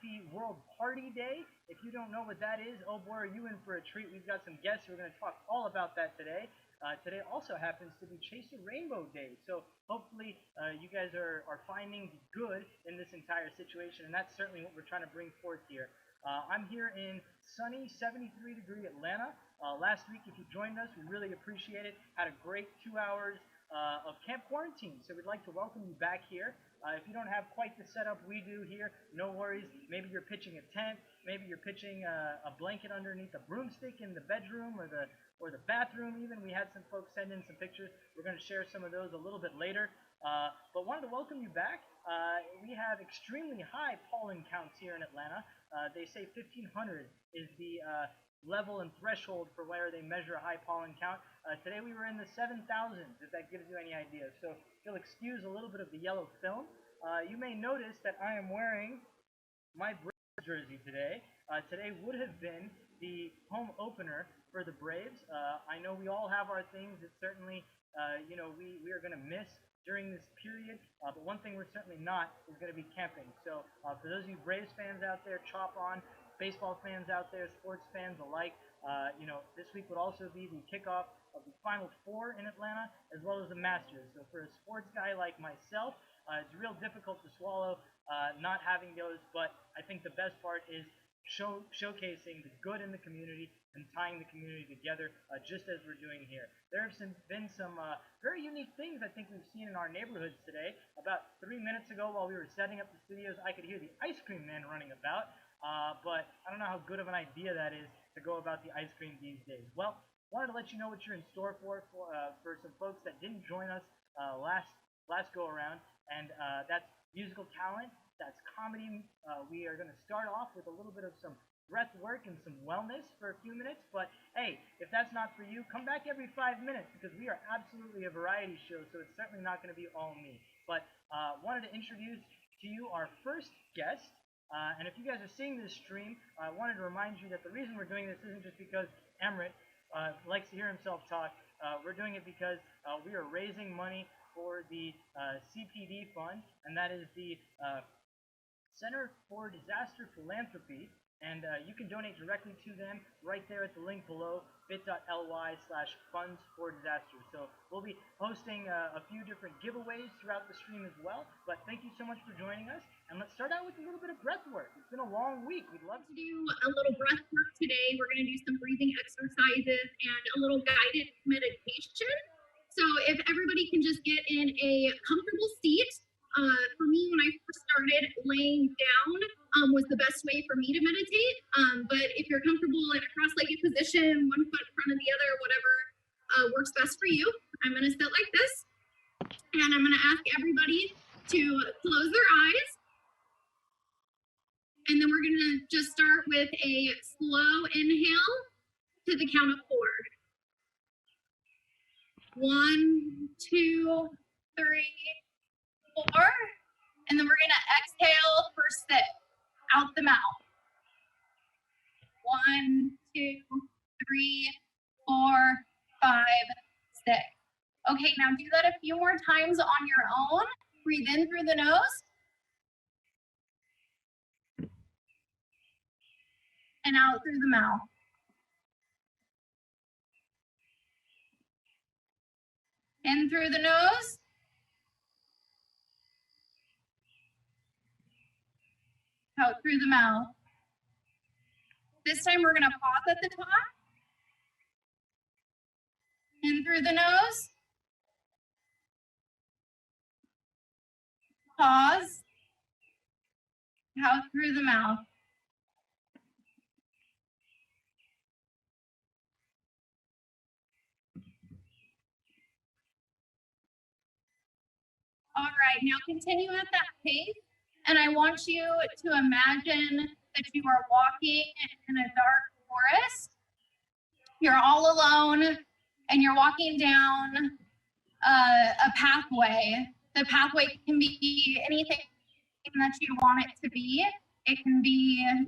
Happy World Party Day. If you don't know what that is, oh boy, are you in for a treat. We've got some guests who are going to talk all about that today. Today also happens to be Chase the Rainbow Day, so hopefully you guys are finding the good in this entire situation, and that's certainly what we're trying to bring forth here. I'm here in sunny 73-degree Atlanta. Last week, if you joined us, we really appreciate it. Had a great 2 hours of camp quarantine, so we'd like to welcome you back here. If you don't have quite the setup we do here, no worries. Maybe you're pitching a tent, maybe you're pitching a blanket underneath a broomstick in the bedroom or the bathroom even. We had some folks send in some pictures. We're going to share some of those a little bit later. But wanted to welcome you back. We have extremely high pollen counts here in Atlanta. They say 1,500 is the level and threshold for where they measure a high pollen count. Today we were in the 7,000s, if that gives you any idea. So if you'll excuse a little bit of the yellow film. You may notice that I am wearing my Braves jersey today. Today would have been the home opener for the Braves. I know we all have our things that certainly we are going to miss during this period, but one thing we're certainly not is going to be camping. So for those of you Braves fans out there, chop on. Baseball fans out there, sports fans alike, this week would also be the kickoff of the Final Four in Atlanta, as well as the Masters. So for a sports guy like myself, it's real difficult to swallow not having those, but I think the best part is showcasing the good in the community and tying the community together, just as we're doing here. There have been some very unique things I think we've seen in our neighborhoods today. About 3 minutes ago, while we were setting up the studios, I could hear the ice cream man running about. But I don't know how good of an idea that is to go about the ice cream these days. Well, wanted to let you know what you're in store for some folks that didn't join us last go around, and that's musical talent, that's comedy. We are going to start off with a little bit of some breath work and some wellness for a few minutes, but hey, if that's not for you, come back every 5 minutes, because we are absolutely a variety show, so it's certainly not going to be all me. But wanted to introduce to you our first guest. And if you guys are seeing this stream, I wanted to remind you that the reason we're doing this isn't just because Emmerich likes to hear himself talk. We're doing it because we are raising money for the CPD fund, and that is the Center for Disaster Philanthropy. And you can donate directly to them right there at the link below, bit.ly/funds4disaster. So we'll be hosting a few different giveaways throughout the stream as well. But thank you so much for joining us. And let's start out with a little bit of breath work. It's been a long week. We'd love to do a little breath work today. We're going to do some breathing exercises and a little guided meditation. So if everybody can just get in a comfortable seat. For me, when I first started, laying down was the best way for me to meditate. But if you're comfortable in a cross-legged position, one foot in front of the other, whatever works best for you, I'm going to sit like this. And I'm going to ask everybody to close their eyes. And then we're going to just start with a slow inhale to the count of 4. 1, 2, 3, 4, and then we're going to exhale for 6 out the mouth. 1, 2, 3, 4, 5, 6. Okay, now do that a few more times on your own. Breathe in through the nose. And out through the mouth. In through the nose. Out through the mouth. This time we're going to pause at the top. In through the nose. Pause. Out through the mouth. All right, now continue at that pace. And I want you to imagine that you are walking in a dark forest. You're all alone and you're walking down a pathway. The pathway can be anything that you want it to be. It can be, a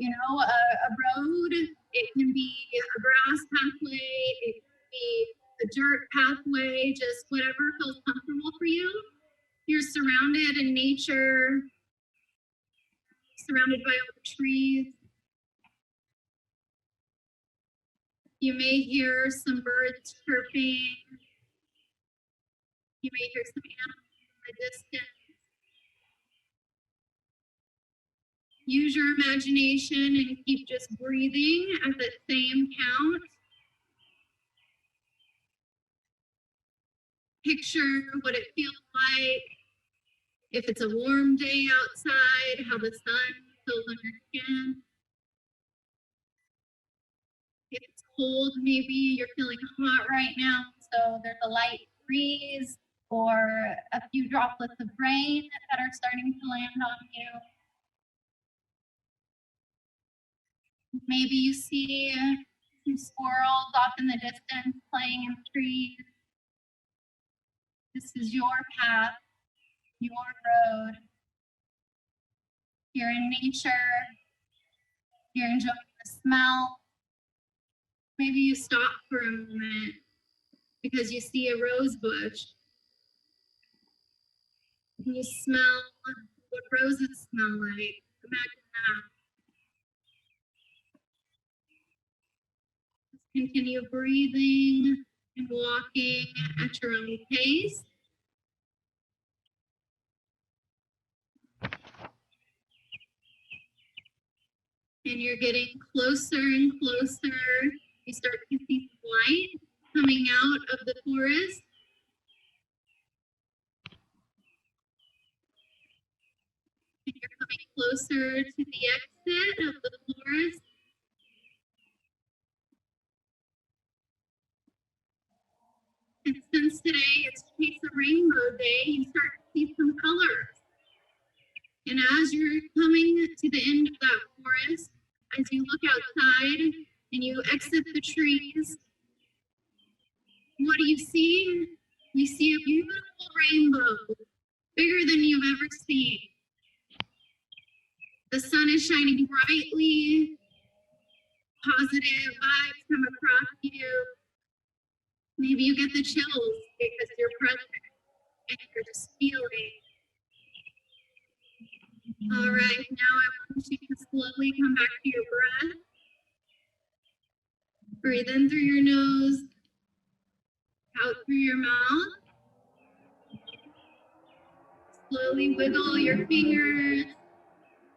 road. It can be a grass pathway. It can be a dirt pathway, just whatever feels comfortable for you. You're surrounded in nature, surrounded by all the trees. You may hear some birds chirping. You may hear some animals in the distance. Use your imagination and keep just breathing at that same count. Picture what it feels like. If it's a warm day outside, how the sun feels on your skin. If it's cold, maybe you're feeling hot right now, so there's a light breeze or a few droplets of rain that are starting to land on you. Maybe you see some squirrels off in the distance playing in the trees. This is your path, your road. You're in nature. You're enjoying the smell. Maybe you stop for a moment because you see a rose bush. And you smell what roses smell like. Imagine that. Just continue breathing and walking at your own pace. And you're getting closer and closer. You start to see light coming out of the forest. And you're coming closer to the exit of the forest. And since today is Chase a Rainbow Day, you start to see some colors. And as you're coming to the end of that forest, as you look outside and you exit the trees, what do you see? You see a beautiful rainbow, bigger than you've ever seen. The sun is shining brightly, positive vibes come across you. Maybe you get the chills because you're present and you're just feeling. All right, now I want you to slowly come back to your breath. Breathe in through your nose, out through your mouth. Slowly wiggle your fingers,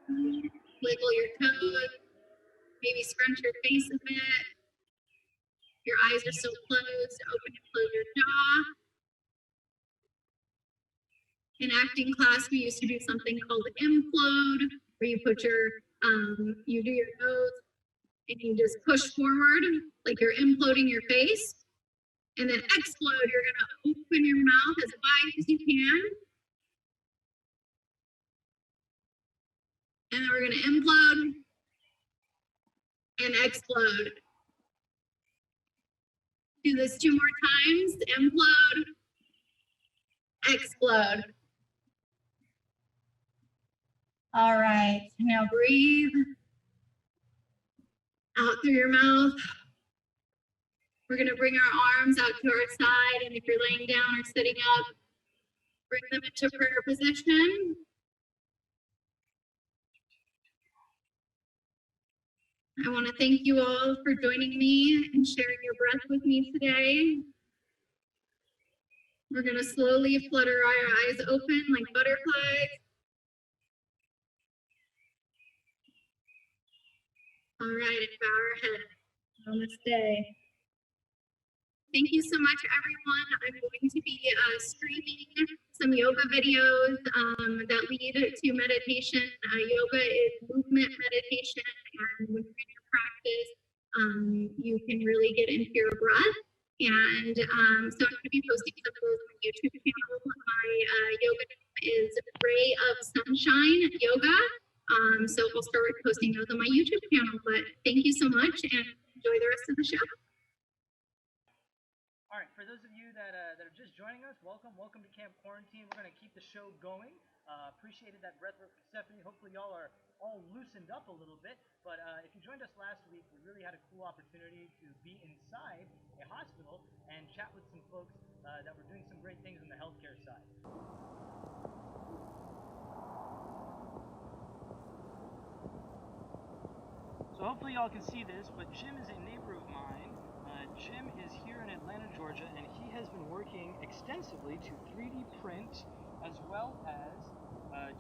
wiggle your toes, maybe scrunch your face a bit. Your eyes are still closed, open and close your jaw. In acting class, we used to do something called implode, where you put your, you do your nose and you just push forward, like you're imploding your face. And then explode, you're gonna open your mouth as wide as you can. And then we're gonna implode and explode. Do this 2 more times, implode, explode. All right, now breathe out through your mouth. We're gonna bring our arms out to our side, and if you're laying down or sitting up, bring them into prayer position. I want to thank you all for joining me and sharing your breath with me today. We're going to slowly flutter our eyes open like butterflies. All right, and bow our head. Namaste. Thank you so much, everyone. I'm going to be streaming some yoga videos that lead to meditation. Yoga is movement meditation, and when you're in your practice, you can really get into your breath. And so I'm going to be posting some of those on my YouTube channel. My yoga name is Ray of Sunshine Yoga. So I'll start posting those on my YouTube channel. But thank you so much, and enjoy the rest of the show. All right, for those of you that are just joining us, welcome to Camp Quarantine. We're going to keep the show going. Appreciated that breathwork, Stephanie. Hopefully y'all are all loosened up a little bit. But if you joined us last week, we really had a cool opportunity to be inside a hospital and chat with some folks that were doing some great things on the healthcare side. So hopefully y'all can see this, but Jim is a neighbor of mine. Jim is here in Atlanta, Georgia, and he has been working extensively to 3D print as well as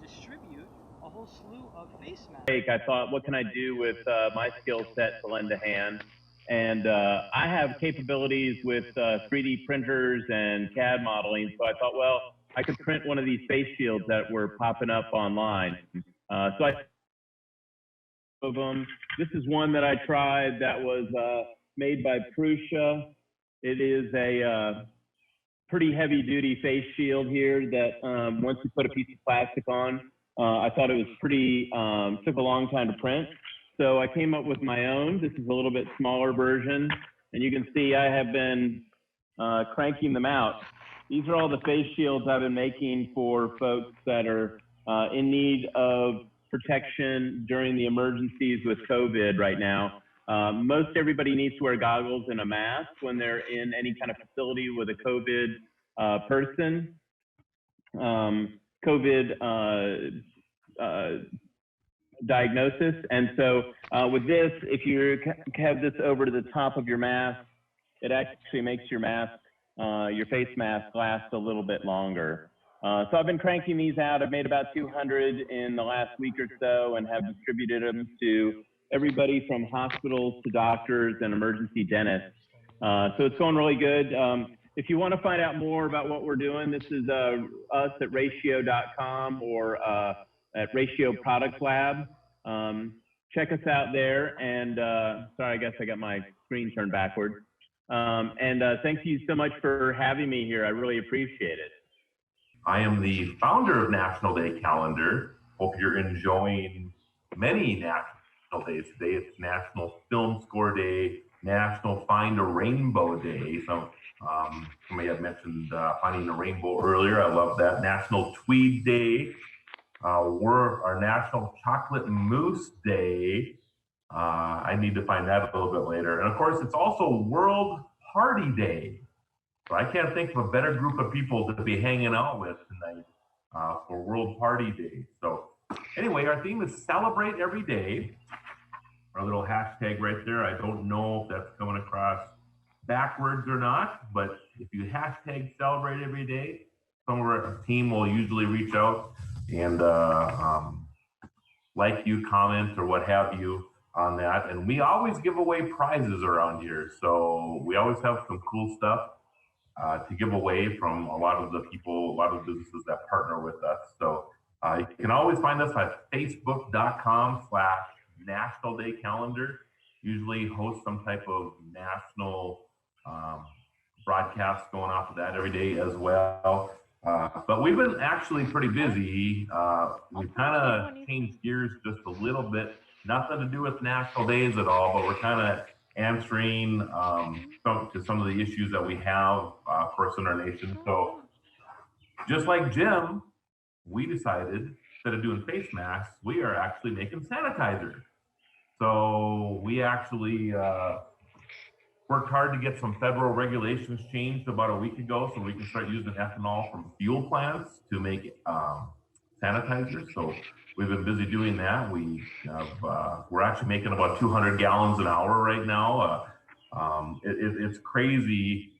distribute a whole slew of face masks. I thought, what can I do with my skill set to lend a hand? And I have capabilities with 3D printers and CAD modeling, so I thought, well, I could print one of these face shields that were popping up online. So I of them. This is one that I tried that was made by Prusa. It is a pretty heavy duty face shield here that once you put a piece of plastic on, I thought it was pretty, took a long time to print. So I came up with my own. This is a little bit smaller version. And you can see I have been cranking them out. These are all the face shields I've been making for folks that are in need of protection during the emergencies with COVID right now. Most everybody needs to wear goggles and a mask when they're in any kind of facility with a COVID person. COVID diagnosis. And so with this, if you have this over to the top of your mask, it actually makes your mask, your face mask last a little bit longer. So I've been cranking these out. I've made about 200 in the last week or so and have distributed them to everybody from hospitals to doctors and emergency dentists. So it's going really good. If you want to find out more about what we're doing, this is us at ratio.com or at Ratio Product Lab. Check us out there. And sorry, I guess I got my screen turned backward. Thank you so much for having me here. I really appreciate it. I am the founder of National Day Calendar. Hope you're enjoying many national days today. It's National Film Score Day, National Find a Rainbow Day. So somebody had mentioned finding a rainbow earlier. I love that. National Tweed Day. Our National Chocolate Mousse Day. I need to find that a little bit later. And of course, it's also World Party Day. So I can't think of a better group of people to be hanging out with tonight for World Party Day. So anyway, our theme is celebrate every day. Our little hashtag right there. I don't know if that's coming across backwards or not, but if you hashtag celebrate every day, some of our team will usually reach out and like you, comment, or what have you on that. And we always give away prizes around here. So we always have some cool stuff to give away from a lot of the people, a lot of businesses that partner with us. So you can always find us at facebook.com/National Day Calendar. Usually host some type of national broadcast going off of that every day as well. But we've been actually pretty busy. We've kind of changed gears just a little bit. Nothing to do with national days at all, but we're kind of answering some of the issues that we have, of course, in our nation. So just like Jim, we decided instead of doing face masks, we are actually making sanitizer. So we actually worked hard to get some federal regulations changed about a week ago so we can start using ethanol from fuel plants to make sanitizer. So we've been busy doing that. We're actually making about 200 gallons an hour right now. It's crazy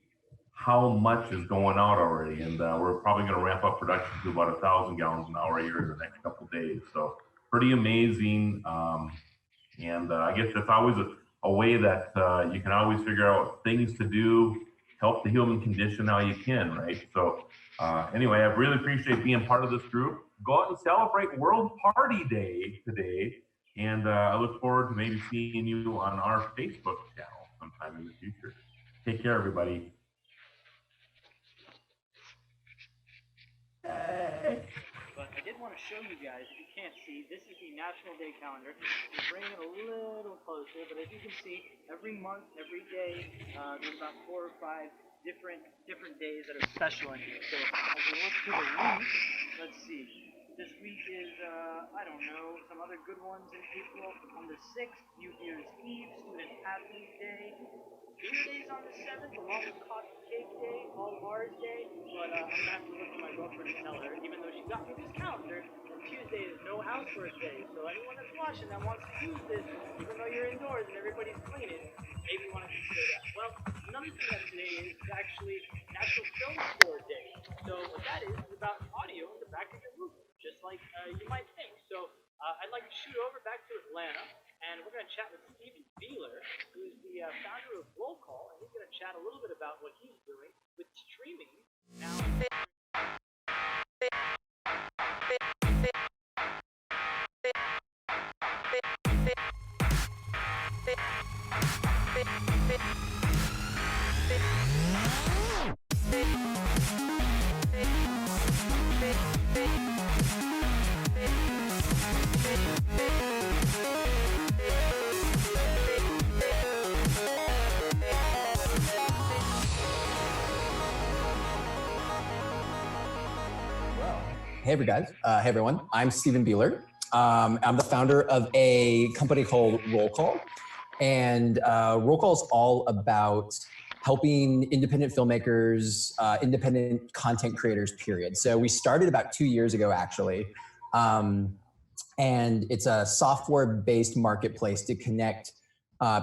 how much is going out already, and we're probably going to ramp up production to about 1,000 gallons an hour here in the next couple of days. So pretty amazing. I guess that's always a way that you can always figure out things to do, help the human condition how you can, right? So anyway, I really appreciate being part of this group. Go out and celebrate World Party Day today. And I look forward to maybe seeing you on our Facebook channel sometime in the future. Take care, everybody. But I did want to show you guys, if you can't see, this is the National Day Calendar. We'll bring it a little closer, but as you can see, every month, every day, there's about 4 or 5 different days that are special in here. So as we look through the week, let's see. This week is, I don't know, some other good ones in April. On the 6th, New Year's Eve, Student Athlete Day. Beer Day's on the 7th, along with Coffee Cake Day, All Bars Day. But I'm going to have to look for my girlfriend and tell her, even though she got me this calendar, that Tuesday is no housework day. So anyone that's watching that wants to use this, even though you're indoors and everybody's cleaning, maybe you want to consider that. Well, another thing that today is actually National Film Score Day. So what that is about audio in the back of your movie, just like you might think. So I'd like to shoot over back to Atlanta, and we're going to chat with Steven Beeler, who's the founder of Roll Call, and he's going to chat a little bit about what he's doing with streaming now. Hey everyone. I'm Steven Beeler. I'm the founder of a company called Roll Call, and Roll Call is all about helping independent filmmakers, independent content creators, period. So we started about 2 years ago, actually, and it's a software-based marketplace to connect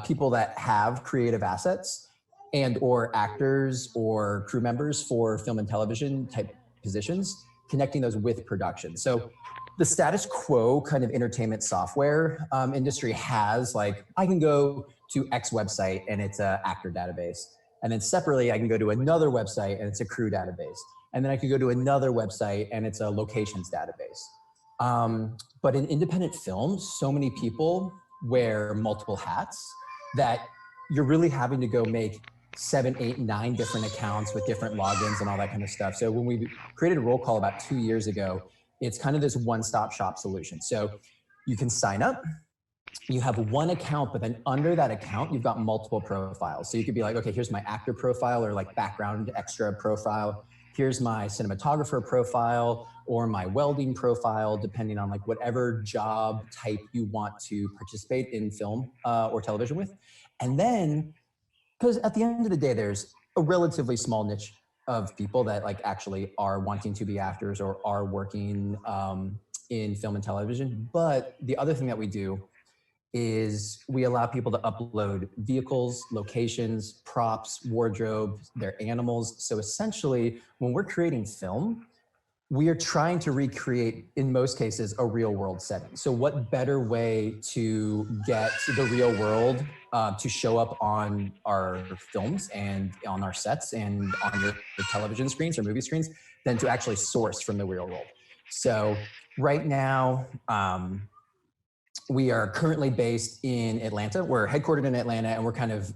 people that have creative assets and or actors or crew members for film and television type positions, connecting those with production. So the status quo kind of entertainment software industry has, like, I can go to X website and it's an actor database. And then separately, I can go to another website and it's a crew database. And then I could go to another website and it's a locations database. But in independent film, so many people wear multiple hats that you're really having to go make 7, 8, 9 different accounts with different logins and all that kind of stuff. So when we created Roll Call about 2 years ago, it's kind of this one-stop shop solution. So you can sign up, you have one account, but then under that account, you've got multiple profiles. So you could be like, okay, here's my actor profile or like background extra profile. Here's my cinematographer profile or my welding profile, depending on like whatever job type you want to participate in film or television with. And then, because at the end of the day, there's a relatively small niche of people that like actually are wanting to be actors or are working in film and television. But the other thing that we do is we allow people to upload vehicles, locations, props, wardrobe, their animals. So essentially, when we're creating film, we are trying to recreate, in most cases, a real world setting. So what better way to get the real world to show up on our films and on our sets and on your television screens or movie screens than to actually source from the real world. So right now, we are currently based in Atlanta. We're headquartered in Atlanta, and we're kind of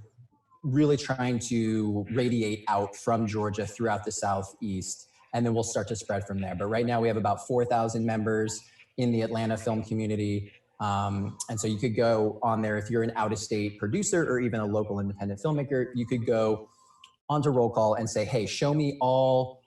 really trying to radiate out from Georgia throughout the Southeast, and then we'll start to spread from there. But right now we have about 4,000 members in the Atlanta film community. And so you could go on there if you're an out-of-state producer or even a local independent filmmaker, you could go onto Roll Call and say, hey, show me all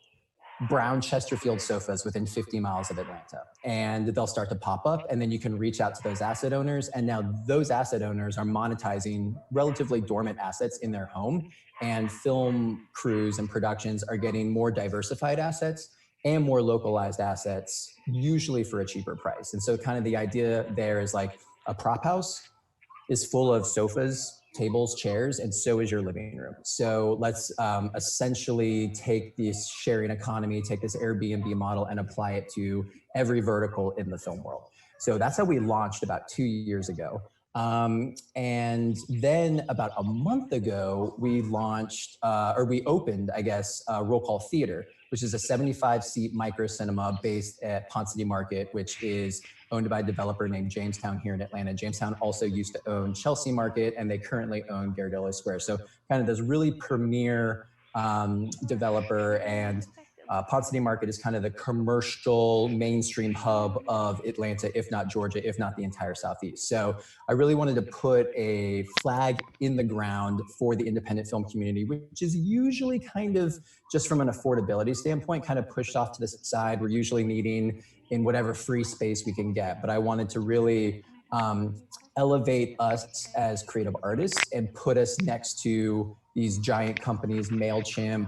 brown Chesterfield sofas within 50 miles of Atlanta. And they'll start to pop up, and then you can reach out to those asset owners. And now those asset owners are monetizing relatively dormant assets in their home, and film crews and productions are getting more diversified assets and more localized assets, usually for a cheaper price. And so kind of the idea there is like a prop house is full of sofas, tables, chairs, and so is your living room. So let's essentially take this sharing economy, take this Airbnb model and apply it to every vertical in the film world. So that's how we launched about 2 years ago. And then about a month ago, we launched, or we opened, I guess, Roll Call Theater, which is a 75-seat micro cinema based at Ponce City Market, which is owned by a developer named Jamestown here in Atlanta. Jamestown also used to own Chelsea Market, and they currently own Ghirardelli Square. So kind of this really premier developer, and Ponce City Market is kind of the commercial mainstream hub of Atlanta, if not Georgia, if not the entire Southeast. So I really wanted to put a flag in the ground for the independent film community, which is usually kind of, just from an affordability standpoint, kind of pushed off to the side. We're usually meeting in whatever free space we can get. But I wanted to really elevate us as creative artists and put us next to these giant companies, MailChimp,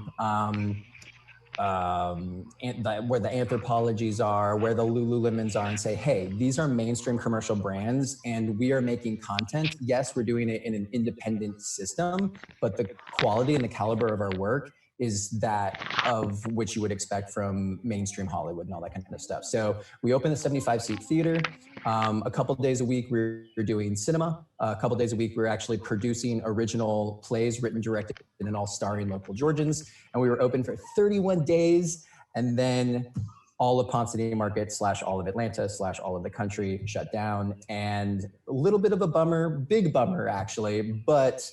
where the Anthropologies are, where the Lululemons are, and say, hey, these are mainstream commercial brands and we are making content. Yes, we're doing it in an independent system, but the quality and the caliber of our work is that of which you would expect from mainstream Hollywood and all that kind of stuff. So we opened the 75-seat theater. A couple of days a week, we're doing cinema. A couple of days a week, we're actually producing original plays written, directed, and all starring local Georgians. And we were open for 31 days. And then all of Ponce City Market / all of Atlanta / all of the country shut down. And a little bit of a bummer, big bummer actually, but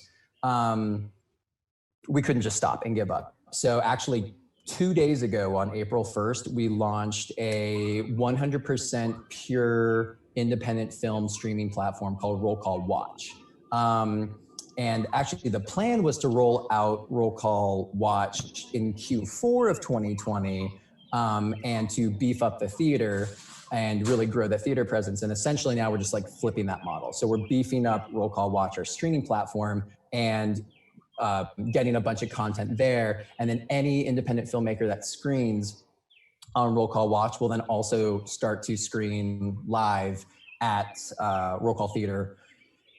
we couldn't just stop and give up. So actually 2 days ago on April 1st, we launched a 100% pure independent film streaming platform called Roll Call Watch. And actually the plan was to roll out Roll Call Watch in Q4 of 2020 and to beef up the theater and really grow the theater presence. And essentially now we're just like flipping that model. So we're beefing up Roll Call Watch, our streaming platform, and getting a bunch of content there. And then any independent filmmaker that screens on Roll Call Watch will then also start to screen live at Roll Call Theater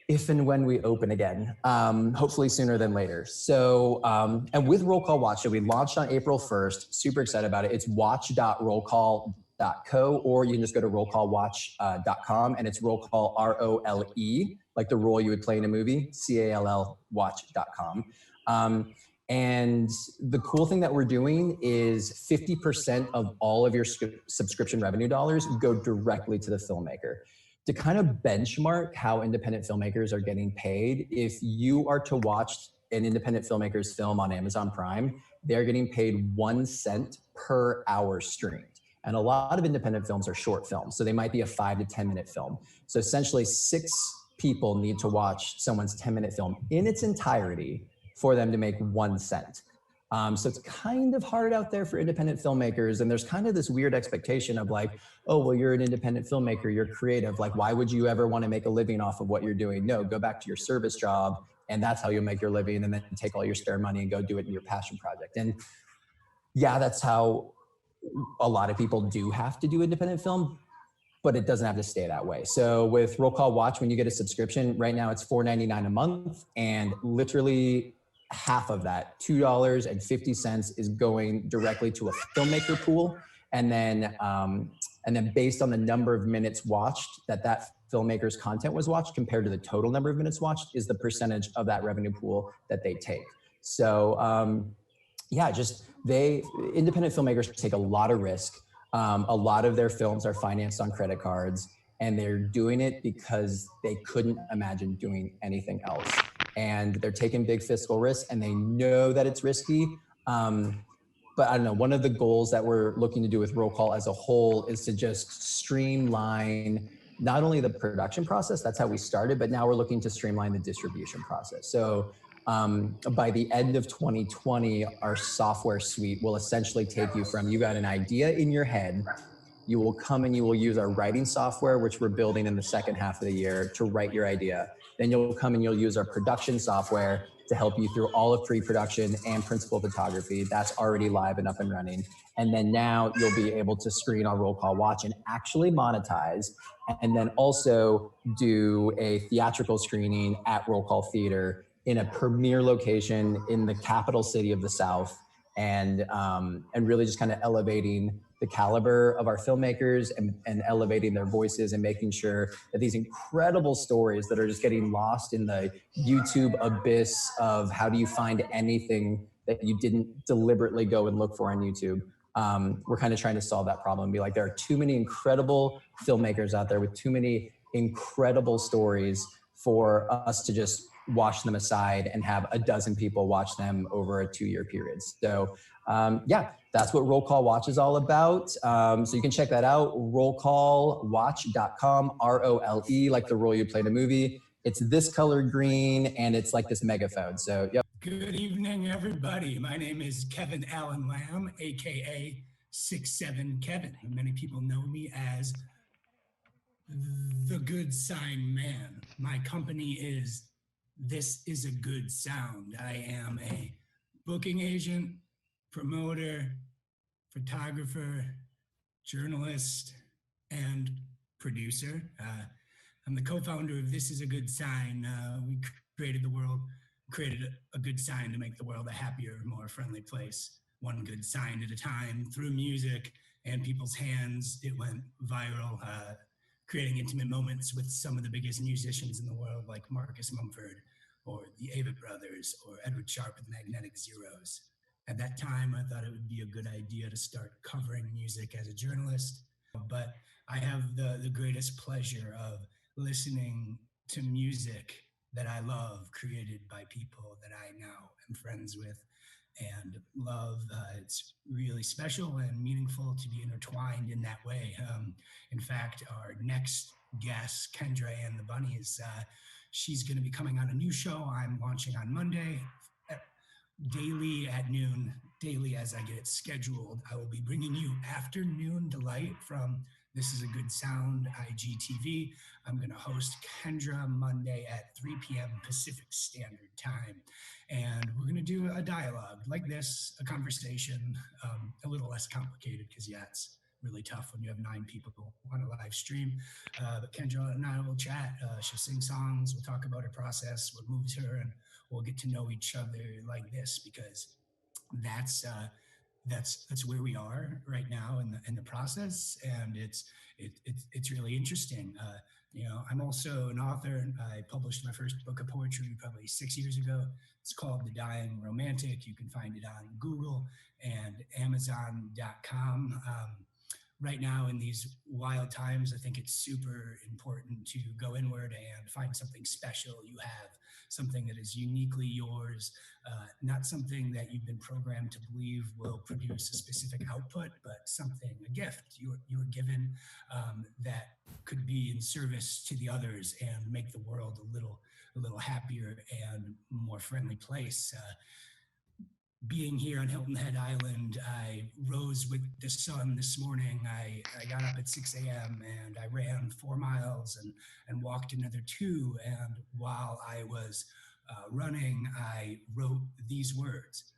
if and when we open again, hopefully sooner than later. So, and with Roll Call Watch, so we launched on April 1st, super excited about it. It's watch.rollcall.co, or you can just go to rollcallwatch.com, and it's roll call, ROLE, like the role you would play in a movie, CALL watch.com. And the cool thing that we're doing is 50% of all of your subscription revenue dollars go directly to the filmmaker. To kind of benchmark how independent filmmakers are getting paid, if you are to watch an independent filmmaker's film on Amazon Prime, they're getting paid 1 cent per hour streamed. And a lot of independent films are short films, so they might be a 5 to 10 minute film. So essentially 6 people need to watch someone's 10-minute film in its entirety for them to make 1 cent. So it's kind of hard out there for independent filmmakers. And there's kind of this weird expectation of like, oh, well, you're an independent filmmaker, you're creative. Like, why would you ever want to make a living off of what you're doing? No, go back to your service job and that's how you'll make your living, and then take all your spare money and go do it in your passion project. And yeah, that's how a lot of people do have to do independent film, but it doesn't have to stay that way. So with Roll Call Watch, when you get a subscription, right now it's $4.99 a month, and literally half of that, $2.50, is going directly to a filmmaker pool. And then based on the number of minutes watched that filmmaker's content was watched compared to the total number of minutes watched is the percentage of that revenue pool that they take. So yeah, independent filmmakers take a lot of risk. A lot of their films are financed on credit cards, and they're doing it because they couldn't imagine doing anything else. And they're taking big fiscal risks, and they know that it's risky. But I don't know, one of the goals that we're looking to do with Roll Call as a whole is to just streamline not only the production process, that's how we started, but now we're looking to streamline the distribution process. So by the end of 2020, our software suite will essentially take you from, you got an idea in your head, you will come and you will use our writing software, which we're building in the second half of the year, to write your idea. Then you'll come and you'll use our production software to help you through all of pre-production and principal photography. That's already live and up and running. And then now you'll be able to screen on Roll Call Watch and actually monetize, and then also do a theatrical screening at Roll Call Theater in a premier location in the capital city of the South, and really just kind of elevating the caliber of our filmmakers and elevating their voices and making sure that these incredible stories that are just getting lost in the YouTube abyss of how do you find anything that you didn't deliberately go and look for on YouTube. We're kind of trying to solve that problem and be like, there are too many incredible filmmakers out there with too many incredible stories for us to just wash them aside and have a dozen people watch them over a 2-year period. So yeah, that's what Roll Call Watch is all about. So you can check that out, rollcallwatch.com, ROLE, like the role you play in a movie. It's this color green, and it's like this megaphone. So yep. Good evening, everybody. My name is Kevin Allen Lamb, AKA 6'7" Kevin. Many people know me as the Good Sign Man. My company is This Is a Good Sound. I am a booking agent, promoter, photographer, journalist, and producer. I'm the co-founder of This Is a Good Sign. We created the world, created a good sign to make the world a happier, more friendly place. One good sign at a time through music and people's hands. It went viral, creating intimate moments with some of the biggest musicians in the world, like Marcus Mumford or the Avett Brothers or Edward Sharpe with Magnetic Zeros. At that time, I thought it would be a good idea to start covering music as a journalist. But I have the greatest pleasure of listening to music that I love, created by people that I now am friends with and love. It's really special and meaningful to be intertwined in that way. In fact, our next guest, Kendra and the Bunnies, she's going to be coming on a new show I'm launching on Monday. Daily at noon, daily as I get it scheduled, I will be bringing you afternoon delight from This Is a Good Sound IGTV. I'm going to host Kendra Monday at 3 p.m. Pacific Standard Time. And we're going to do a dialogue like this, a conversation, a little less complicated because, yeah, it's really tough when you have 9 people on a live stream. But Kendra and I will chat. She'll sing songs. We'll talk about her process, what moves her, and we'll get to know each other like this, because that's where we are right now in the process, and it's really interesting. I'm also an author, and I published my first book of poetry probably 6 years ago. It's called The Dying Romantic. You can find it on Google and Amazon.com. Right now, in these wild times, I think it's super important to go inward and find something special you have, something that is uniquely yours, not something that you've been programmed to believe will produce a specific output, but something, a gift you were given that could be in service to the others and make the world a little happier and more friendly place. Being here on Hilton Head Island, I rose with the sun this morning. I got up at 6 a.m. and I ran 4 miles and walked another 2. And while I was running, I wrote these words.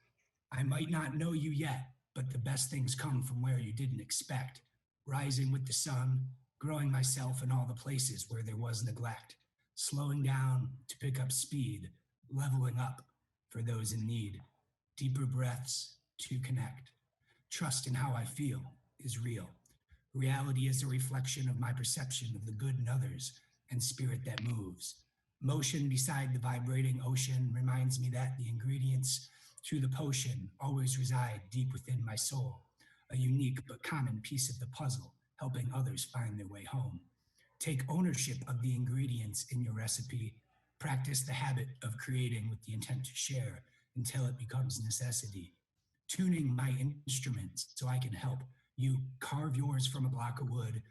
I might not know you yet, but the best things come from where you didn't expect. Rising with the sun, growing myself in all the places where there was neglect. Slowing down to pick up speed, leveling up for those in need. Deeper breaths to connect. Trust in how I feel is real. Reality is a reflection of my perception of the good in others and spirit that moves. Motion beside the vibrating ocean reminds me that the ingredients to the potion always reside deep within my soul, a unique but common piece of the puzzle, helping others find their way home. Take ownership of the ingredients in your recipe. Practice the habit of creating with the intent to share until it becomes necessity. Tuning my instruments so I can help you carve yours from a block of wood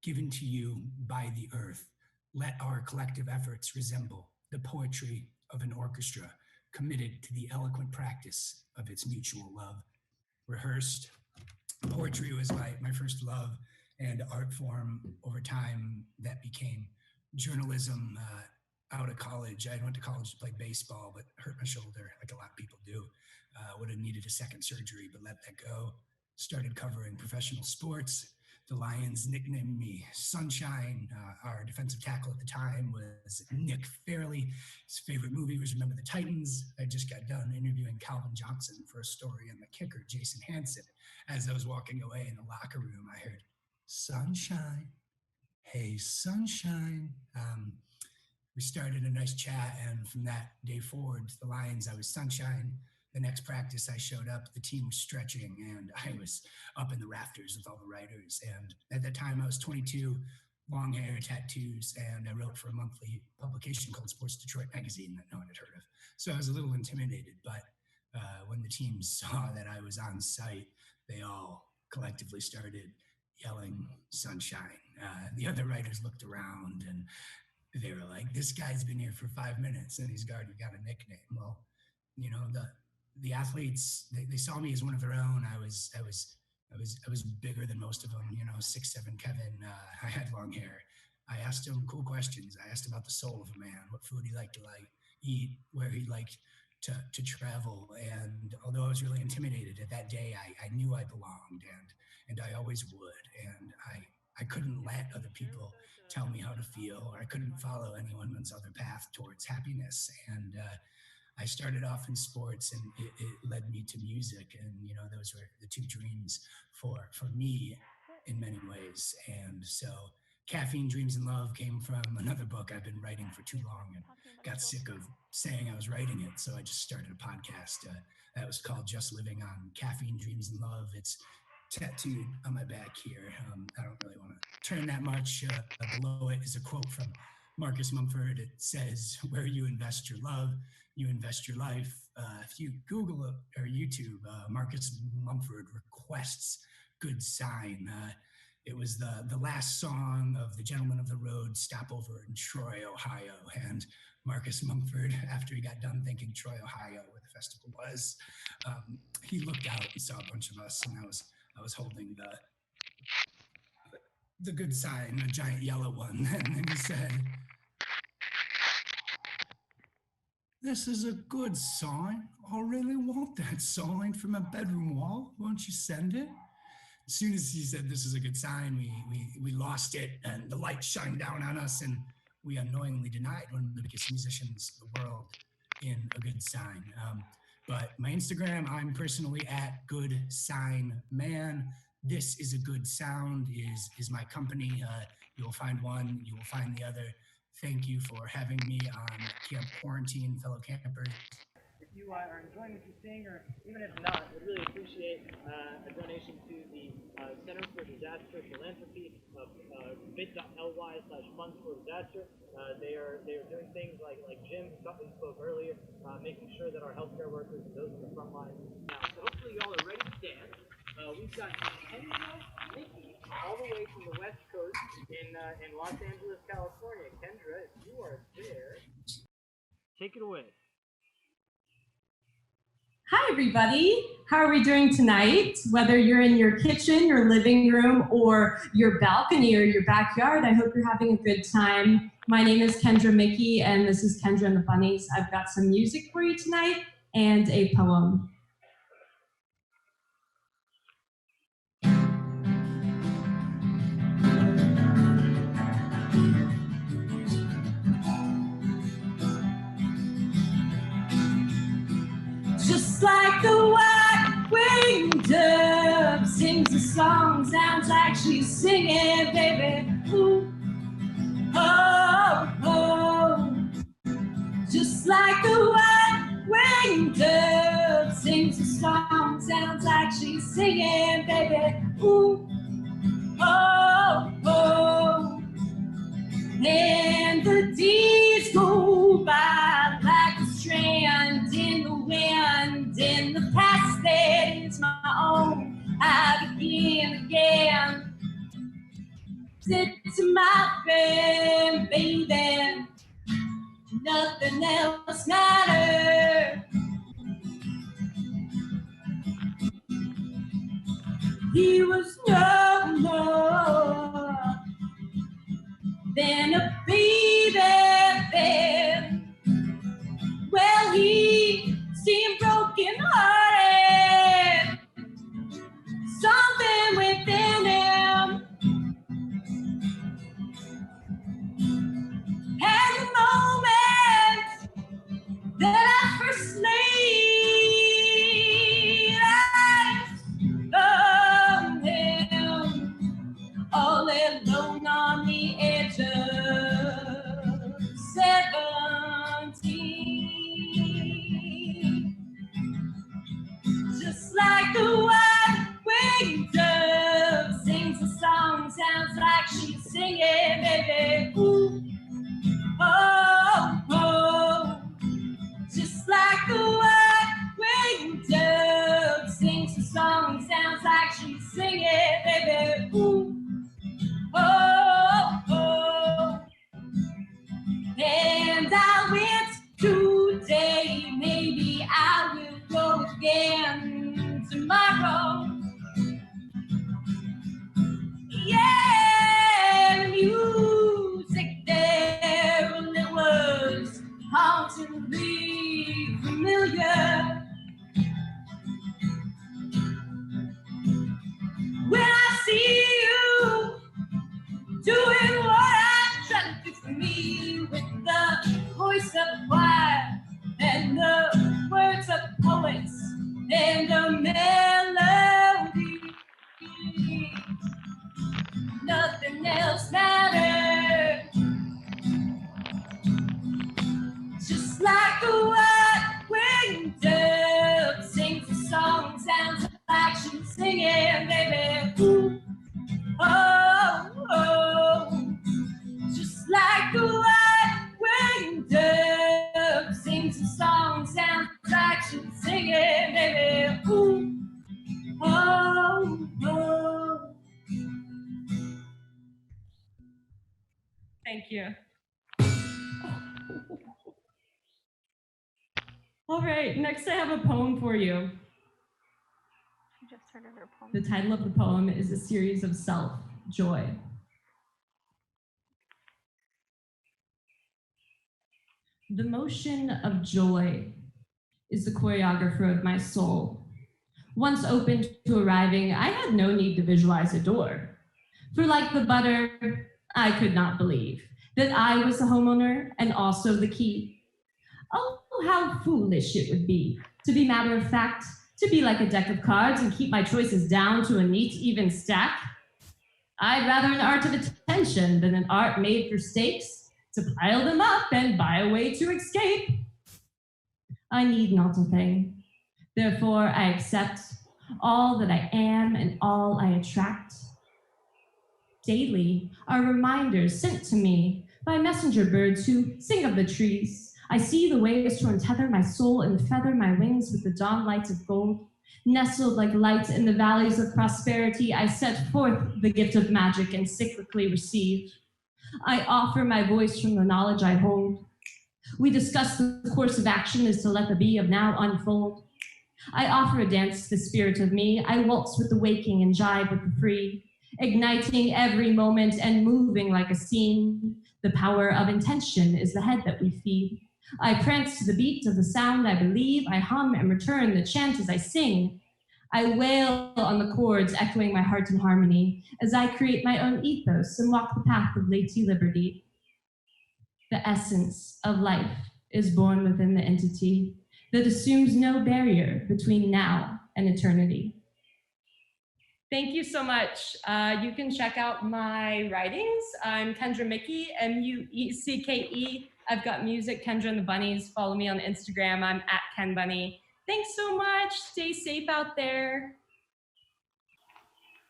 given to you by the earth. Let our collective efforts resemble the poetry of an orchestra committed to the eloquent practice of its mutual love. Rehearsed. Poetry was my first love and art form over time that became journalism. Out of college, I went to college to play baseball, but hurt my shoulder like a lot of people do. Would have needed a second surgery, but let that go. Started covering professional sports. The Lions nicknamed me Sunshine. Our defensive tackle at the time was Nick Fairley. His favorite movie was Remember the Titans. I just got done interviewing Calvin Johnson for a story on the kicker, Jason Hansen. As I was walking away in the locker room, I heard, Sunshine. Hey, Sunshine. We started a nice chat, and from that day forward, the Lions, I was Sunshine. The next practice I showed up, the team was stretching, and I was up in the rafters with all the writers. And at that time, I was 22, long hair, tattoos, and I wrote for a monthly publication called Sports Detroit Magazine that no one had heard of. So I was a little intimidated, but when the team saw that I was on site, they all collectively started yelling Sunshine. The other writers looked around and they were like, this guy's been here for 5 minutes and he's already got a nickname. Well, the athletes, they saw me as one of their own. I was bigger than most of them, 6'7" Kevin. I had long hair. I asked him cool questions. I asked about the soul of a man, what food he liked to eat, where he liked to travel. And although I was really intimidated at that day, I knew I belonged, and I always would. And I couldn't let other people tell me how to feel, or I couldn't follow anyone's other path towards happiness. And I started off in sports, and it led me to music. And, you know, those were the two dreams for me in many ways. And so Caffeine, Dreams, and Love came from another book I've been writing for too long and got sick of saying I was writing it. So I just started a podcast that was called Just Living on Caffeine, Dreams, and Love. It's tattooed on my back here. I don't really want to turn that much. Below it is a quote from Marcus Mumford. It says, "Where you invest your love, you invest your life." If you Google or YouTube, Marcus Mumford requests Good Sign. It was the last song of the Gentlemen of the Road stopover in Troy, Ohio. And Marcus Mumford, after he got done thinking Troy, Ohio, where the festival was, he looked out and saw a bunch of us, and I was holding the good sign, a giant yellow one, and then he said, "This is a good sign. I really want that sign for my bedroom wall. Won't you send it?" As soon as he said this is a good sign, we lost it, and the light shined down on us, and we unknowingly denied one of the biggest musicians in the world in A Good Sign. But my Instagram, I'm personally at Good Sign Man. This is a Good Sound is my company. You will find one, you will find the other. Thank you for having me on Camp Quarantine, fellow campers. If you are enjoying what you're seeing, or even if not, we'd really appreciate a donation to the Center for Disaster Philanthropy, bit.ly/funds for disaster. They are doing things like Jim spoke earlier, making sure that our healthcare workers and those on the front lines now. So hopefully y'all are ready to dance. We've got Kendra Mickey all the way from the West Coast in Los Angeles, California. Kendra, if you are there, take it away. Hi, everybody. How are we doing tonight? Whether you're in your kitchen, your living room, or your balcony or your backyard, I hope you're having a good time. My name is Kendra Mickey, and this is Kendra and the Bunnies. I've got some music for you tonight and a poem. Just like the white-winged dove sings a song, sounds like she's singing, baby. Ooh, oh, oh. Just like the white-winged dove sings a song, sounds like she's singing, baby. Ooh, oh, oh. And the days go by like a strand in the wind. In the past that is my own, I begin again. Said to my friend, baby, nothing else matters. He was no more than a baby then. Well, he seemed broken hearted, something within him had the moment that I first laid eyes on him, all alone on the edge of 17. Just like the white-winged dove sings a song, sounds like she's singing, baby. Ooh, oh, oh. Just like the white-winged dove sings a song, sounds like she's singing, baby. Ooh, oh, oh. And I went today, maybe I will go again tomorrow. Yeah, music and the melody. Nothing else matters. Just like a white-winged dove sings a song, sounds like she's singing, baby. Ooh, oh, oh. Just like a white-winged dove sings a song, sounds like she's singing, baby. Ooh, oh, oh. Thank you. All right, next I have a poem for you. She just started her poem. The title of the poem is A Series of Self, Joy. The motion of joy is the choreographer of my soul. Once open to arriving, I had no need to visualize a door. For like the butter, I could not believe that I was the homeowner and also the key. Oh, how foolish it would be to be matter of fact, to be like a deck of cards and keep my choices down to a neat, even stack. I'd rather an art of attention than an art made for stakes, to pile them up and buy a way to escape. I need not a thing. Therefore, I accept all that I am and all I attract. Daily are reminders sent to me by messenger birds who sing of the trees. I see the ways to untether my soul and feather my wings with the dawn lights of gold. Nestled like light in the valleys of prosperity, I set forth the gift of magic and cyclically receive. I offer my voice from the knowledge I hold. We discuss the course of action is to let the be of now unfold. I offer a dance to the spirit of me. I waltz with the waking and jive with the free, igniting every moment and moving like a scene. The power of intention is the head that we feed. I prance to the beat of the sound I believe. I hum and return the chant as I sing. I wail on the chords, echoing my heart in harmony, as I create my own ethos and walk the path of Lady Liberty. The essence of life is born within the entity that assumes no barrier between now and eternity. Thank you so much. You can check out my writings. I'm Kendra Mickey, M-U-E-C-K-E. I've got music, Kendra and the Bunnies. Follow me on Instagram. I'm at Ken Bunny. Thanks so much. Stay safe out there.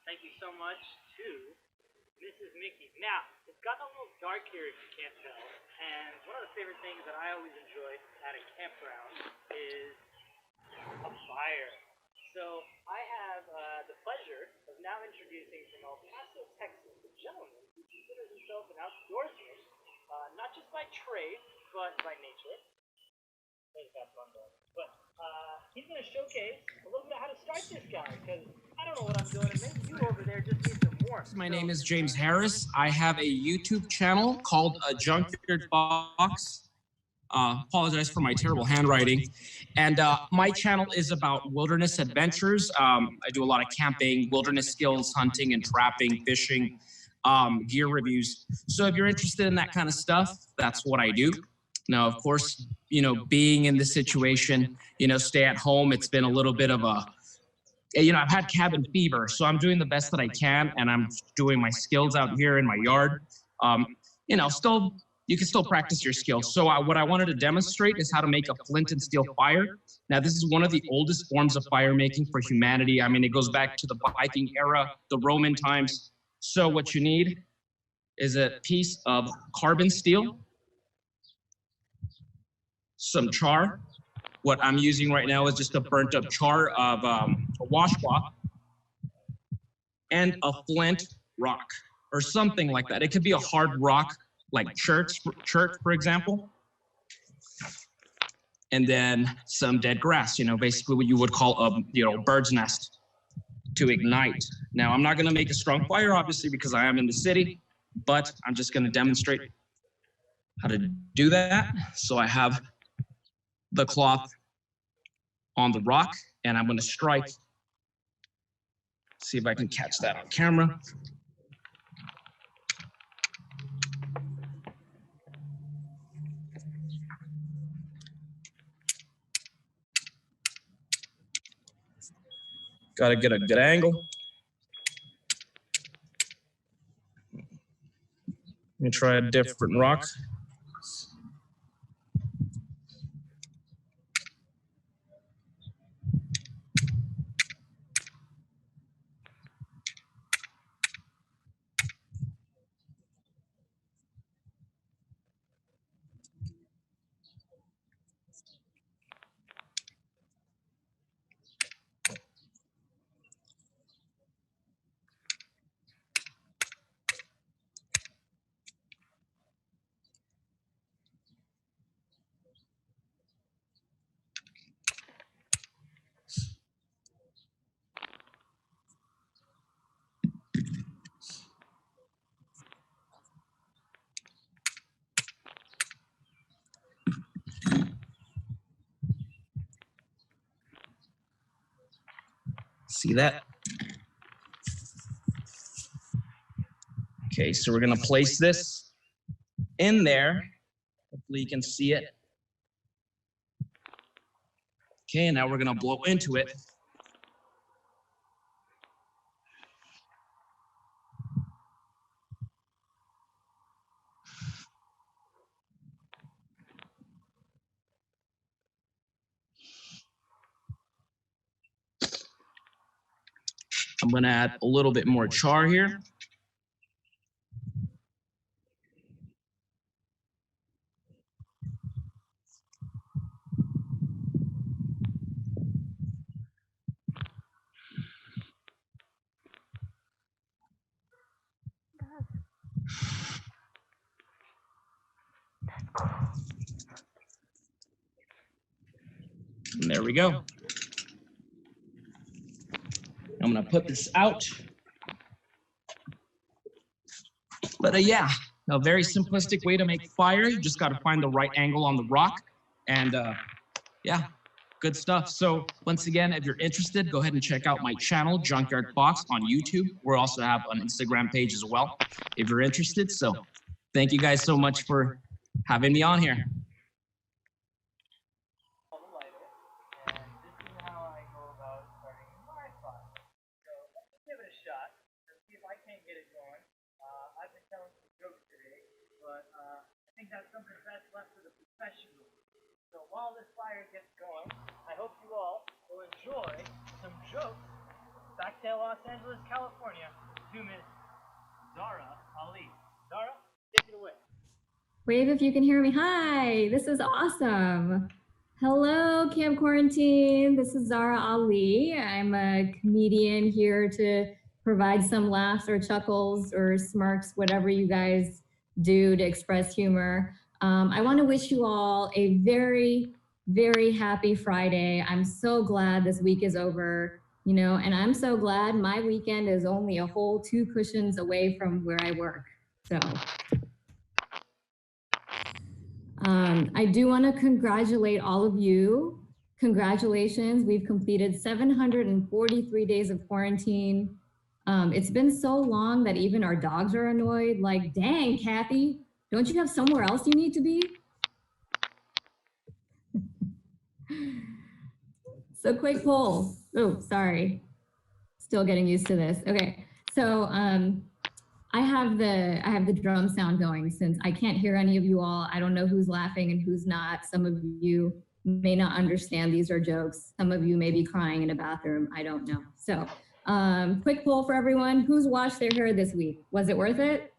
Thank you so much to Mrs. Mickey. Now, it's gotten a little dark here if you can't tell. And one of the favorite things that I always enjoy at a campground is a fire. So I have the pleasure of now introducing from El Paso, Texas, a gentleman who considers himself an outdoorsman, not just by trade, but by nature. There's that bundle. But he's going to showcase a little bit of how to start this guy, because I don't know what I'm doing, and maybe you over there just need some more. My name is James Harris. I have a YouTube channel called A Junkyard Box. Apologize for my terrible handwriting. And my channel is about wilderness adventures. I do a lot of camping, wilderness skills, hunting and trapping, fishing, gear reviews. So if you're interested in that kind of stuff, that's what I do. Now, of course, you know, being in this situation, you know, stay at home, it's been a little bit of a, you know, I've had cabin fever, so I'm doing the best that I can, and I'm doing my skills out here in my yard. You know, still, you can still practice your skills. So what I wanted to demonstrate is how to make a flint and steel fire. Now, this is one of the oldest forms of fire making for humanity. I mean, it goes back to the Viking era, the Roman times. So what you need is a piece of carbon steel, some char. What I'm using right now is just a burnt up char of a washcloth and a flint rock or something like that. It could be a hard rock like church, for example. And then some dead grass, you know, basically what you would call a, you know, bird's nest to ignite. Now, I'm not going to make a strong fire, obviously, because I am in the city, but I'm just going to demonstrate how to do that. So I have the cloth on the rock, and I'm going to strike. See if I can catch that on camera. Got to get a good angle. Let me try a different rock. See that? Okay, so we're gonna place this in there. Hopefully you can see it. Okay, now we're gonna blow into it. I'm gonna add a little bit more char here. And there we go. I'm gonna put this out. But yeah, a very simplistic way to make fire. You just gotta find the right angle on the rock. And yeah, good stuff. So once again, if you're interested, go ahead and check out my channel, Junkyard Fox, on YouTube. We also have an Instagram page as well, if you're interested. So thank you guys so much for having me on here. I think that's something best left for the professionals. So while this fire gets going, I hope you all will enjoy some jokes back to Los Angeles, California, to Miss Zara Ali. Zara, take it away. Wave if you can hear me. Hi, this is awesome. Hello, Camp Quarantine. This is Zara Ali. I'm a comedian here to provide some laughs or chuckles or smirks, whatever you guys do to express humor. I want to wish you all a very, very happy Friday. I'm so glad this week is over, you know, and I'm so glad my weekend is only a whole 2 cushions away from where I work. So I do want to congratulate all of you. Congratulations, we've completed 743 days of quarantine. It's been so long that even our dogs are annoyed. Like, dang, Kathy, don't you have somewhere else you need to be? So quick poll. Oh, sorry. Still getting used to this. Okay, so I have the drum sound going since I can't hear any of you all. I don't know who's laughing and who's not. Some of you may not understand these are jokes. Some of you may be crying in a bathroom. I don't know. So quick poll for everyone. Who's washed their hair this week? Was it worth it?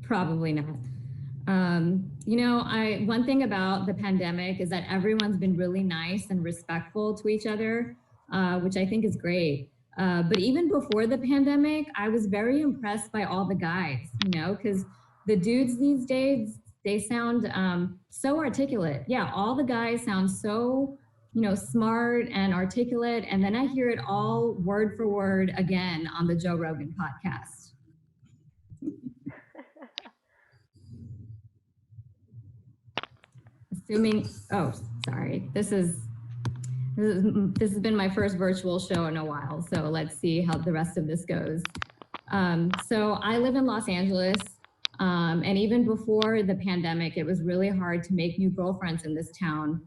Probably not. You know, one thing about the pandemic is that everyone's been really nice and respectful to each other, which I think is great. But even before the pandemic, I was very impressed by all the guys, you know, because the dudes these days, they sound so articulate. Yeah, all the guys sound so, you know, smart and articulate. And then I hear it all word for word again on the Joe Rogan podcast. Assuming, oh, sorry, this has been my first virtual show in a while, so let's see how the rest of this goes. So I live in Los Angeles, and even before the pandemic, it was really hard to make new girlfriends in this town.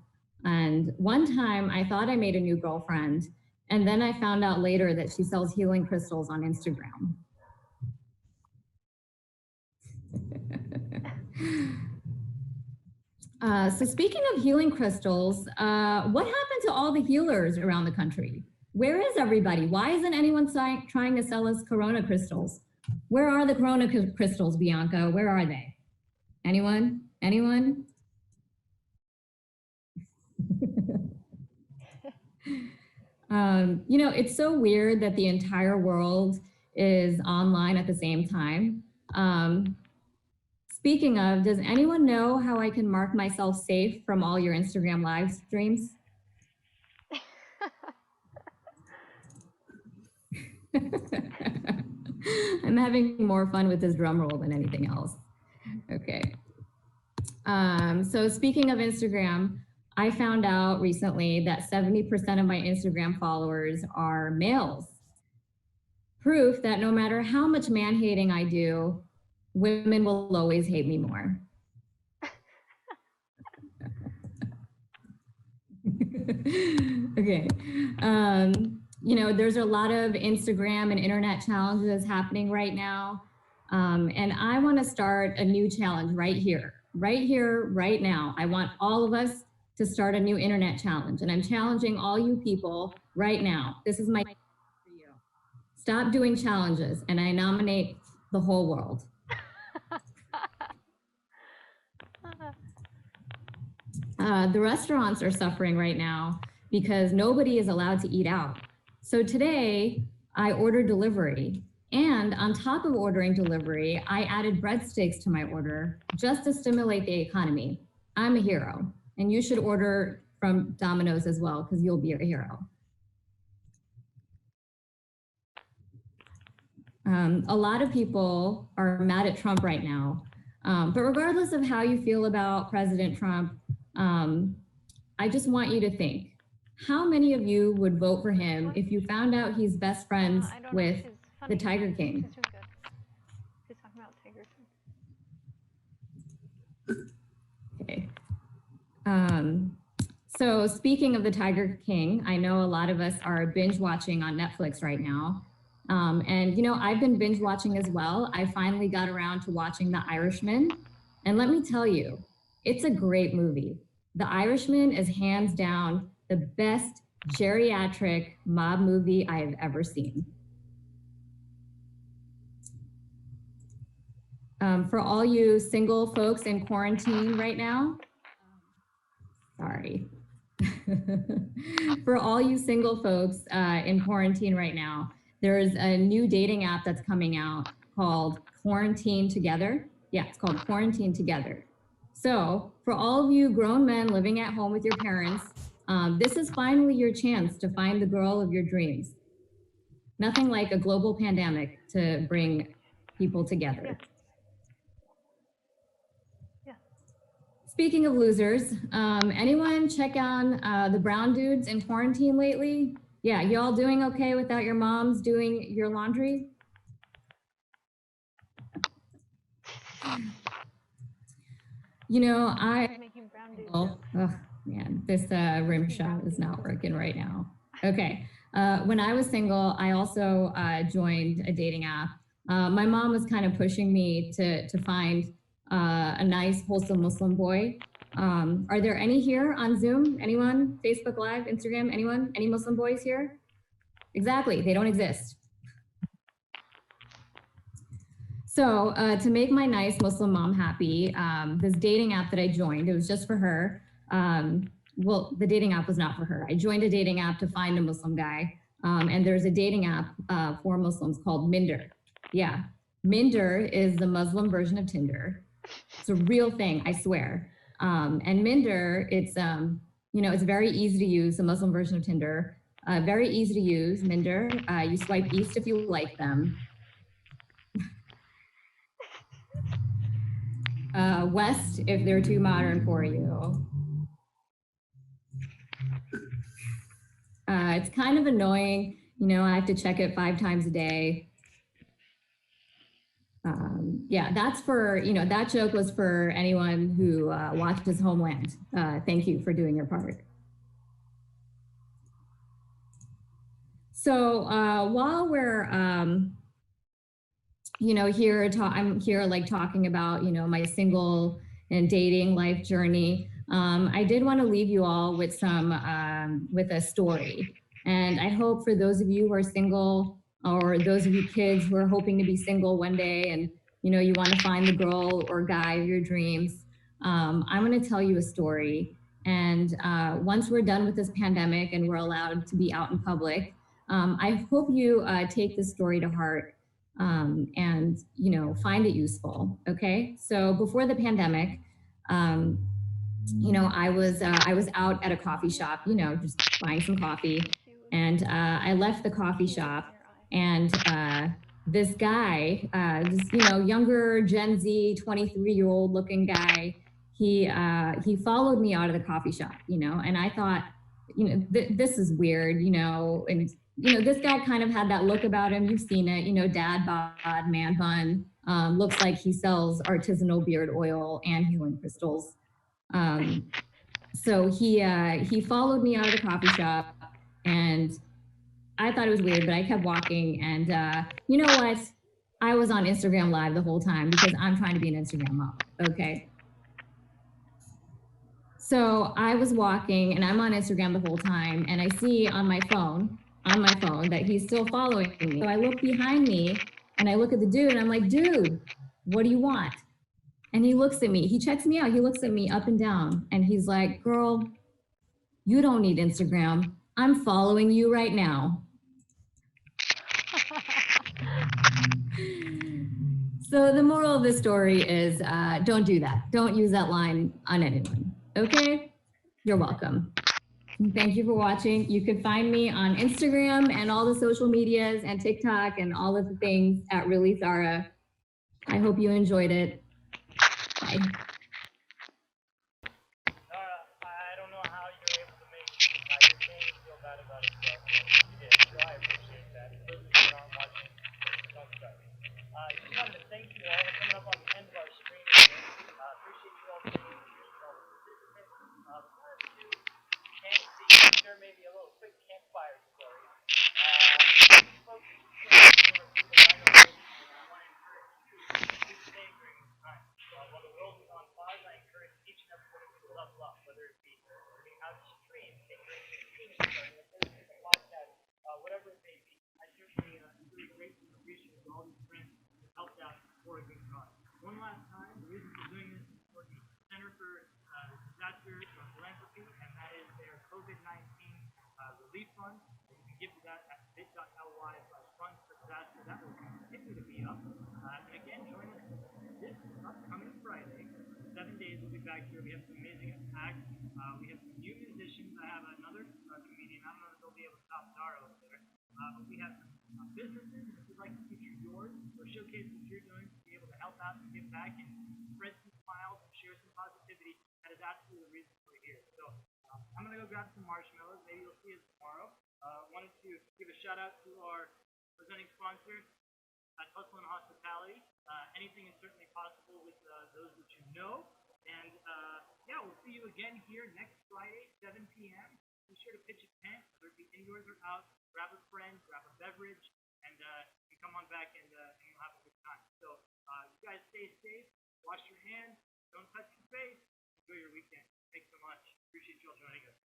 And one time I thought I made a new girlfriend, and then I found out later that she sells healing crystals on Instagram. So speaking of healing crystals, what happened to all the healers around the country? Where is everybody? Why isn't anyone trying to sell us Corona crystals? Where are the Corona crystals, Bianca? Where are they? Anyone? Anyone? You know, it's so weird that the entire world is online at the same time. Speaking of, does anyone know how I can mark myself safe from all your Instagram live streams? I'm having more fun with this drum roll than anything else. Okay. So speaking of Instagram, I found out recently that 70% of my Instagram followers are males. Proof that no matter how much man-hating I do, women will always hate me more. Okay. You know, there's a lot of Instagram and internet challenges happening right now. And I want to start a new challenge right here, right now. I want all of us to start a new internet challenge. And I'm challenging all you people right now. This is my for you. Stop doing challenges, and I nominate the whole world. The restaurants are suffering right now because nobody is allowed to eat out. So today I ordered delivery, and on top of ordering delivery, I added breadsticks to my order just to stimulate the economy. I'm a hero, and you should order from Domino's as well because you'll be a hero. A lot of people are mad at Trump right now, but regardless of how you feel about President Trump, I just want you to think, how many of you would vote for him if you found out he's best friends with the Tiger King? She's doing good. She's talking about Tiger King. Okay. So speaking of the Tiger King, I know a lot of us are binge watching on Netflix right now. And you know, I've been binge watching as well. I finally got around to watching The Irishman. And let me tell you, it's a great movie. The Irishman is hands down the best geriatric mob movie I have ever seen. For all you single folks in quarantine right now, sorry. For all you single folks in quarantine right now, there's a new dating app that's coming out called Quarantine Together. Yeah, it's called Quarantine Together. So for all of you grown men living at home with your parents, this is finally your chance to find the girl of your dreams. Nothing like a global pandemic to bring people together. Yeah. Yeah. Speaking of losers, anyone check on the brown dudes in quarantine lately? Yeah, you all doing okay without your moms doing your laundry? You know, Making brown dude oh man, this rim shot is not working right now. Okay, when I was single, I also joined a dating app. My mom was kind of pushing me to find a nice, wholesome Muslim boy. Are there any here on Zoom? Anyone? Facebook Live, Instagram, anyone? Any Muslim boys here? Exactly, they don't exist. So to make my nice Muslim mom happy, this dating app that I joined, it was just for her. Well, the dating app was not for her. I joined a dating app to find a Muslim guy. And there's a dating app for Muslims called Minder. Yeah, Minder is the Muslim version of Tinder. It's a real thing, I swear. And Minder, it's, you know, it's very easy to use, the Muslim version of Tinder. Very easy to use, Minder. You swipe east if you like them. West if they're too modern for you. It's kind of annoying, you know, I have to check it 5 times a day. Yeah, that's for, you know, that joke was for anyone who watches Homeland. Thank you for doing your part. So while we're, here, I'm here like talking about, my single and dating life journey. I did want to leave you all with with a story. And I hope for those of you who are single, or those of you kids who are hoping to be single one day and, you want to find the girl or guy of your dreams, I'm going to tell you a story. And once we're done with this pandemic and we're allowed to be out in public, I hope you take this story to heart and find it useful. Okay, so before the pandemic, I was out at a coffee shop, just buying some coffee, and I left the coffee shop, and this guy, this younger Gen Z, 23-year-old looking guy, he followed me out of the coffee shop, and I thought, this is weird, and this guy kind of had that look about him. You've seen it, dad bod, man bun, looks like he sells artisanal beard oil and healing crystals. So he followed me out of the coffee shop, and I thought it was weird, but I kept walking. And you know what? I was on Instagram Live the whole time because I'm trying to be an Instagram model. Okay. So I was walking and I'm on Instagram the whole time, and I see on my phone that he's still following me. So I look behind me and I look at the dude and I'm like, dude, what do you want? And he looks at me, he checks me out. He looks at me up and down and he's like, girl, you don't need Instagram. I'm following you right now. So the moral of the story is don't do that. Don't use that line on anyone. Okay? You're welcome. Thank you for watching. You can find me on Instagram and all the social medias and TikTok and all of the things at Really Zara. I hope you enjoyed it. Bye. Zara, I don't know how you're able to make it. You're saying you feel bad about it, but you did. So I appreciate that. For those of you who aren't watching, don't stress. Just wanted to thank you all for coming up on the end of our stream today. Appreciate you all being here, you all participants. Wanted to can't see, share maybe a little quick campfire story. Folks, I want to encourage you to stay during this time. While the world is on pause, I encourage each and every one of you to level up, whether it be learning how to stream, figuring teams, starting a business, a podcast, whatever it may be. I certainly am really grateful and appreciative of all these friends who helped out for a good cause. One last time, the reason for doing this is for the Center for Disaster Philanthropy, and that is their COVID-19 relief fund. You can give to that at bit.ly/funds for disaster. That will continue to be up. And again, join us this upcoming Friday. 7 days we'll be back here. We have some amazing acts. We have some new musicians. I have another comedian. I don't know if they'll be able to top Zara over there. But we have some businesses. If you'd like to feature yours or showcase what you're doing to be able to help out and give back and spread some smiles and share some positivity, that is absolutely the reason we're here. So I'm going to go grab some marshmallows. Maybe you'll see us tomorrow. Wanted to give a shout out to our presenting sponsor, Hustle and Hospitality. Anything is certainly possible with those that you know. And yeah, we'll see you again here next Friday, 7 p.m. Be sure to pitch a tent, whether it be indoors or out. Grab a friend, grab a beverage, and you come on back and you'll have a good time. So you guys stay safe, wash your hands, don't touch your face, enjoy your weekend. Thanks so much. Appreciate you all joining us.